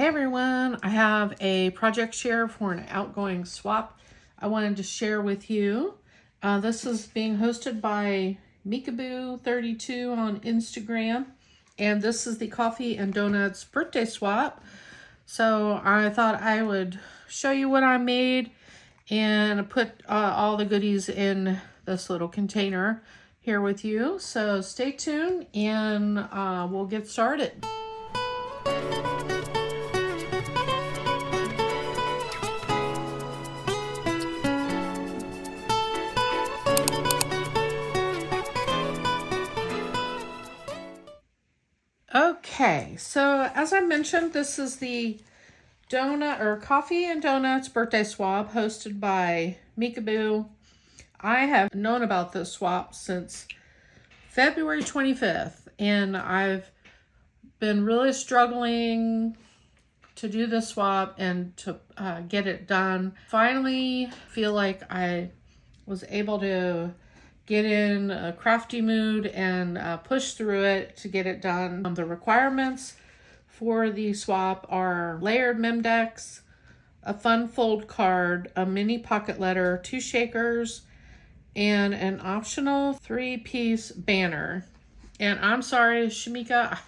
Hey everyone, I have a project share for an outgoing swap I wanted to share with you. This is being hosted by Meekaboo32 on Instagram, and this is the Coffee and Donuts birthday swap. So I thought I would show you what I made and put all the goodies in this little container here with you. So stay tuned and we'll get started. Okay, so as I mentioned, this is the Coffee and Donuts birthday swap hosted by Meekaboo. I have known about this swap since February 25th, and I've been really struggling to do this swap and to get it done. Finally, feel like I was able to get in a crafty mood and push through it to get it done. The requirements for the swap are layered Memdex, a fun fold card, a mini pocket letter, 2 shakers, and an optional 3-piece banner. And I'm sorry, Shamika,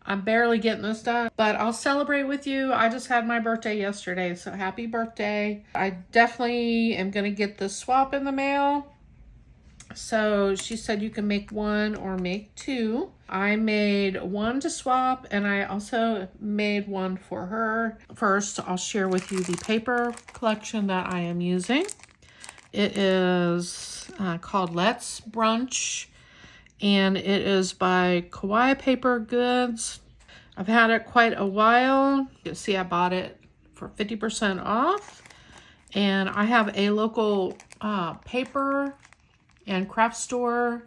I'm barely getting this done, but I'll celebrate with you. I just had my birthday yesterday, so happy birthday. I definitely am gonna get the swap in the mail. So she said you can make 1 or make 2. I made 1 to swap, and I also made 1 for her. First, I'll share with you the paper collection that I am using. It is called Let's Brunch, and it is by Kawaii Paper Goods. I've had it quite a while. You can see I bought it for 50% off, and I have a local paper and craft store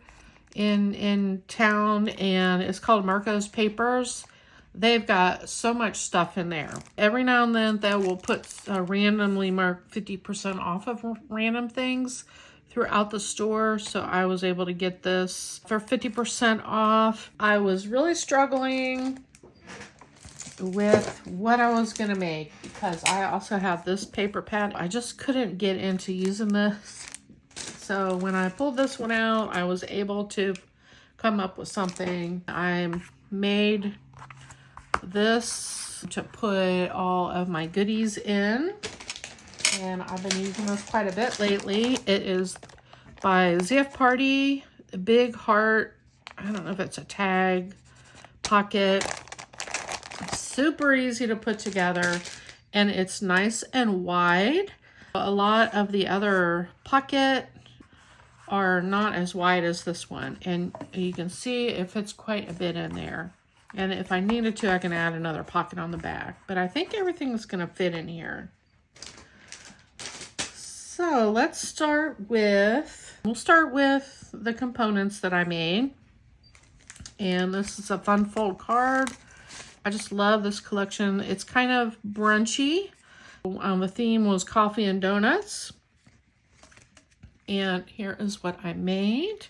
in town, and it's called Marco's Papers. They've got so much stuff in there. Every now and then they will put randomly mark 50% off of random things throughout the store. So I was able to get this for 50% off. I was really struggling with what I was gonna make because I also have this paper pad. I just couldn't get into using this. So when I pulled this one out, I was able to come up with something. I made this to put all of my goodies in, and I've been using this quite a bit lately. It is by ZF Party, a big heart. I don't know if it's a tag pocket. It's super easy to put together, and it's nice and wide. A lot of the other pocket are not as wide as this one, and you can see it fits quite a bit in there. And if I needed to, I can add another pocket on the back, but I think everything's gonna fit in here. So let's start with, we'll start with the components that I made. And this is a fun fold card. I just love this collection. It's kind of brunchy. The theme was coffee and donuts. And here is what I made.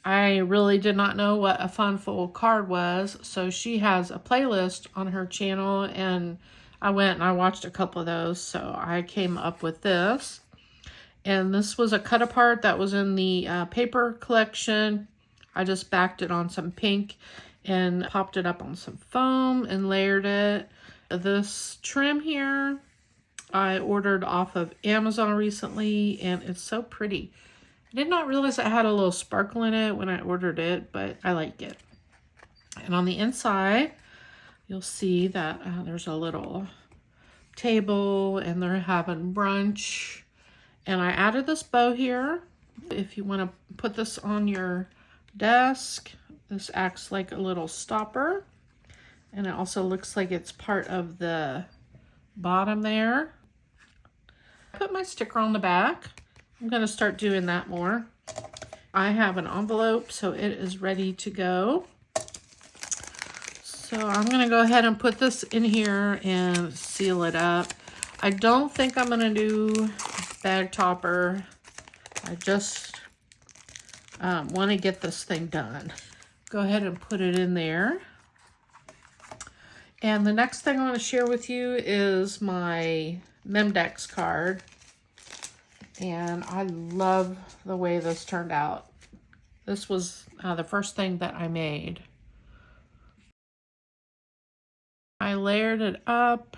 I really did not know what a fun fold card was, so she has a playlist on her channel, and I went and I watched a couple of those, so I came up with this. And this was a cut apart that was in the paper collection. I just backed it on some pink and popped it up on some foam and layered it. This trim here I ordered off of Amazon recently, and it's so pretty. I did not realize it had a little sparkle in it when I ordered it, but I like it. And on the inside, you'll see that there's a little table, and they're having brunch. And I added this bow here. If you want to put this on your desk, this acts like a little stopper. And it also looks like it's part of the bottom there. Put my sticker on the back. I'm going to start doing that more. I have an envelope, so it is ready to go. So I'm going to go ahead and put this in here and seal it up. I don't think I'm going to do bag topper. I just want to get this thing done. Go ahead and put it in there. And the next thing I want to share with you is my Memdex card. And I love the way this turned out. This was the first thing that I made. I layered it up.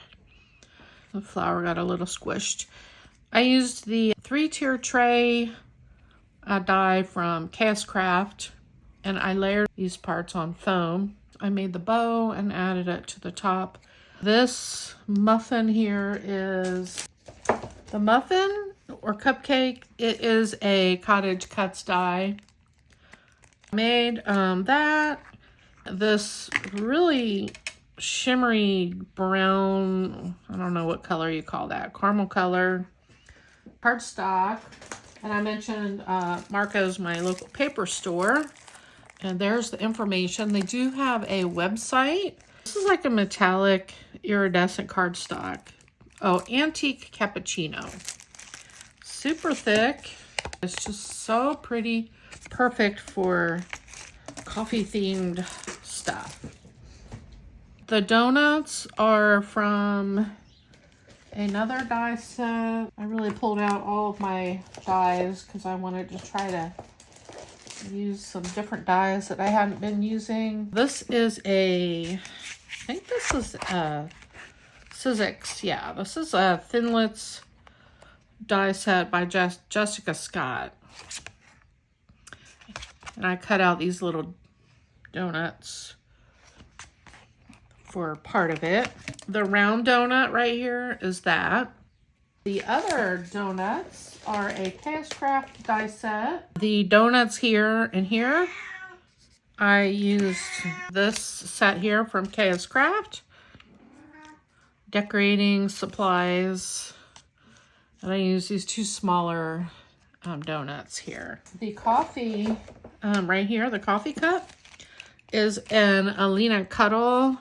The flower got a little squished. I used the 3-tier tray die from Chaos Craft, and I layered these parts on foam. I made the bow and added it to the top. This muffin here is the muffin or cupcake. It is a Cottage Cuts die. I made that. This really shimmery brown, I don't know what color you call that, caramel color, cardstock. And I mentioned Marco's, my local paper store. And there's the information. They do have a website. This is like a metallic iridescent cardstock. Oh, antique cappuccino. Super thick. It's just so pretty. Perfect for coffee themed stuff. The donuts are from another die set. I really pulled out all of my dies because I wanted to try to use some different dies that I hadn't been using. This is I think this is a Sizzix. Yeah, this is a Thinlits die set by Jessica Scott. And I cut out these little donuts for part of it. The round donut right here is that. The other donuts are a Chaos Craft die set. The donuts here and here, I used this set here from Chaos Craft. Decorating supplies. And I use these 2 smaller donuts here. The coffee right here, the coffee cup, is an Alina Cuddle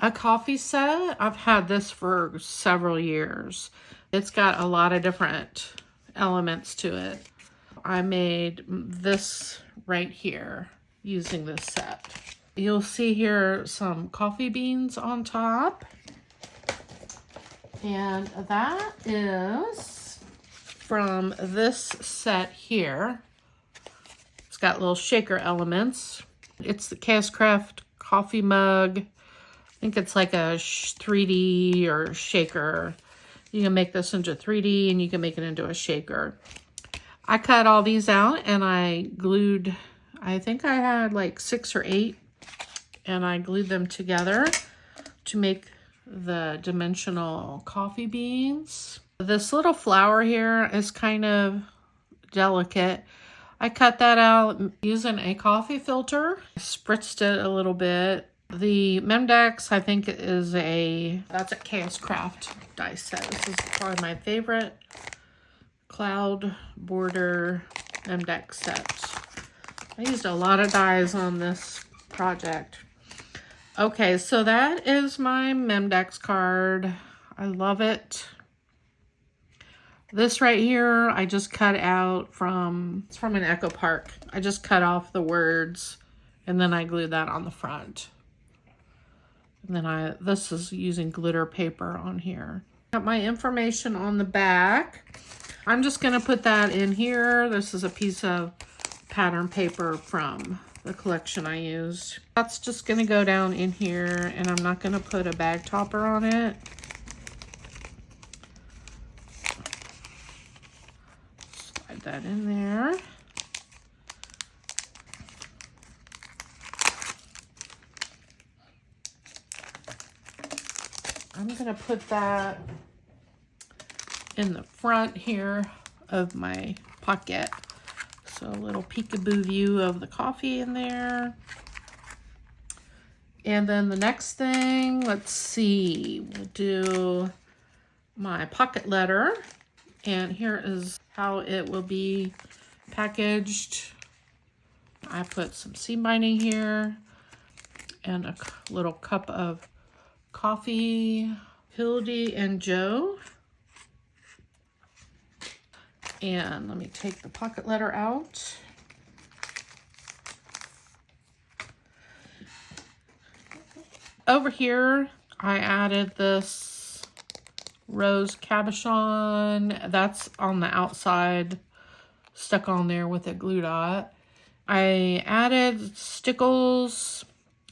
a coffee set. I've had this for several years. It's got a lot of different elements to it. I made this right here using this set. You'll see here some coffee beans on top. And that is from this set here. It's got little shaker elements. It's the Chaos Craft coffee mug. I think it's like a 3D or shaker. You can make this into 3D and you can make it into a shaker. I cut all these out and I glued, I think I had like 6 or 8, and I glued them together to make the dimensional coffee beans. This little flower here is kind of delicate. I cut that out using a coffee filter. I spritzed it a little bit. The Memdex, I think, is that's a Chaos Craft die set. This is probably my favorite cloud border Memdex set. I used a lot of dies on this project. Okay, so that is my Memdex card. I love it. This right here, I just cut out it's from an Echo Park. I just cut off the words and then I glued that on the front. And then this is using glitter paper on here. Got my information on the back. I'm just gonna put that in here. This is a piece of pattern paper from the collection I used. That's just gonna go down in here, and I'm not gonna put a bag topper on it. Slide that in there. I'm gonna put that in the front here of my pocket. So a little peekaboo view of the coffee in there. And then the next thing, let's see, we'll do my pocket letter. And here is how it will be packaged. I put some seam binding here and a little cup of coffee. Hildy and Joe. And let me take the pocket letter out. Over here, I added this rose cabochon. That's on the outside, stuck on there with a glue dot. I added stickles,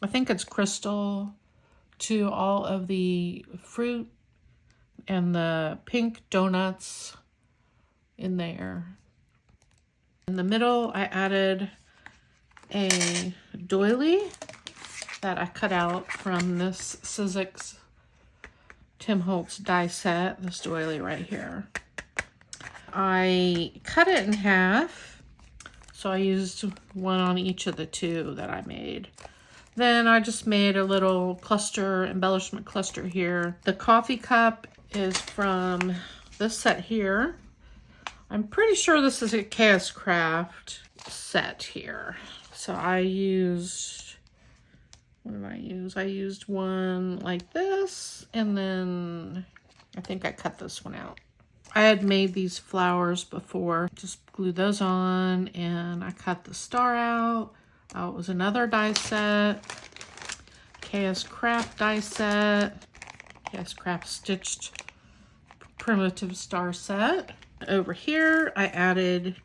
I think it's crystal, to all of the fruit and the pink donuts in there. In the middle, I added a doily that I cut out from this Sizzix Tim Holtz die set, this doily right here. I cut it in half, so I used one on each of the two that I made. Then I just made a little cluster, embellishment cluster here. The coffee cup is from this set here. I'm pretty sure this is a Chaos Craft set here. So I used, what did I use? I used one like this, and then I think I cut this one out. I had made these flowers before, just glued those on, and I cut the star out. Oh, it was another die set, Chaos Craft die set, Chaos Craft stitched primitive star set. Over here, I added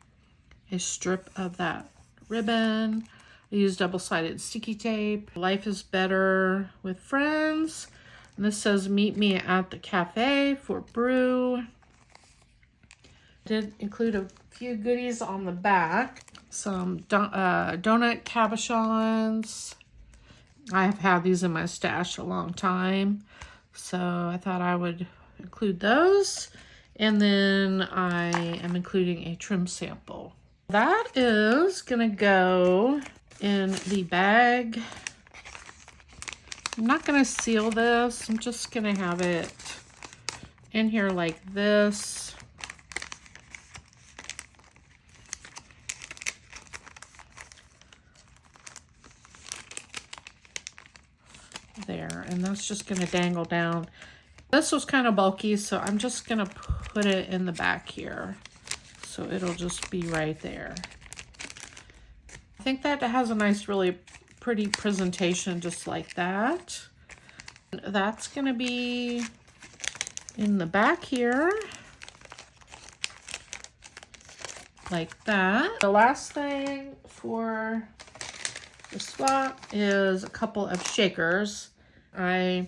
a strip of that ribbon. I used double-sided sticky tape. Life is better with friends. And this says, meet me at the cafe for brew. Did include a few goodies on the back. Some donut cabochons. I have had these in my stash a long time, so I thought I would include those. And then I am including a trim sample. That is gonna go in the bag. I'm not gonna seal this. I'm just gonna have it in here like this. There, and that's just going to dangle down. This was kind of bulky, so I'm just going to put it in the back here, so it'll just be right there. I think that has a nice, really pretty presentation just like that. That's going to be in the back here, like that. The last thing for the swap is a couple of shakers. I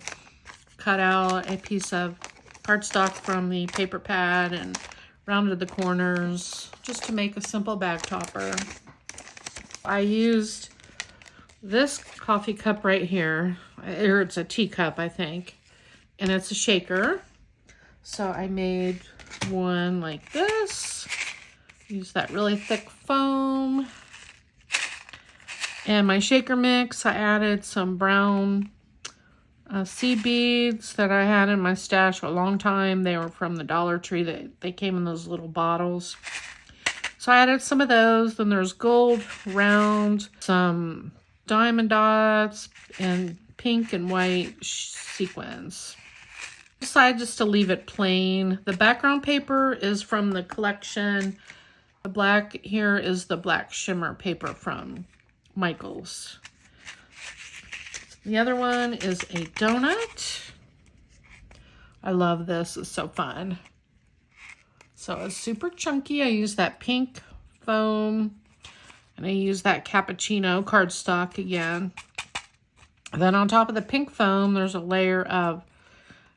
cut out a piece of cardstock from the paper pad and rounded the corners just to make a simple bag topper. I used this coffee cup right here, or it's a teacup, I think, and it's a shaker. So I made one like this. Use that really thick foam. And my shaker mix, I added some brown seed beads that I had in my stash a long time. They were from the Dollar Tree. They came in those little bottles. So I added some of those. Then there's gold round, some diamond dots, and pink and white sequins. I decided just to leave it plain. The background paper is from the collection. The black here is the black shimmer paper from Michaels. The other one is a donut. I love this, it's so fun. So it's super chunky. I use that pink foam, and I use that cappuccino cardstock again. And then on top of the pink foam, there's a layer of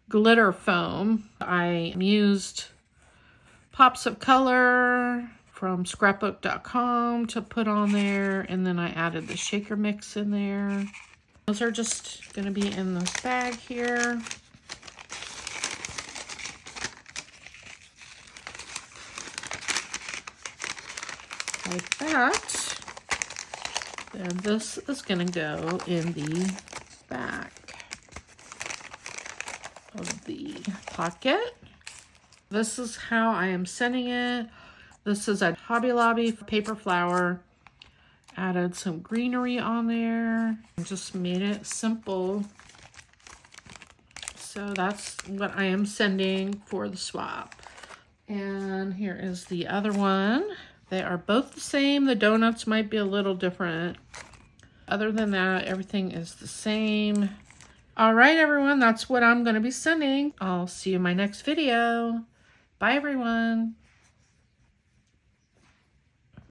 glitter foam. I used pops of color from scrapbook.com to put on there, and then I added the shaker mix in there. Those are just going to be in this bag here. Like that. And this is going to go in the back of the pocket. This is how I am sending it. This is a Hobby Lobby paper flower. Added some greenery on there. Just made it simple. So that's what I am sending for the swap. And here is the other one. They are both the same. The donuts might be a little different. Other than that, everything is the same. All right, everyone, that's what I'm going to be sending. I'll see you in my next video. Bye, everyone.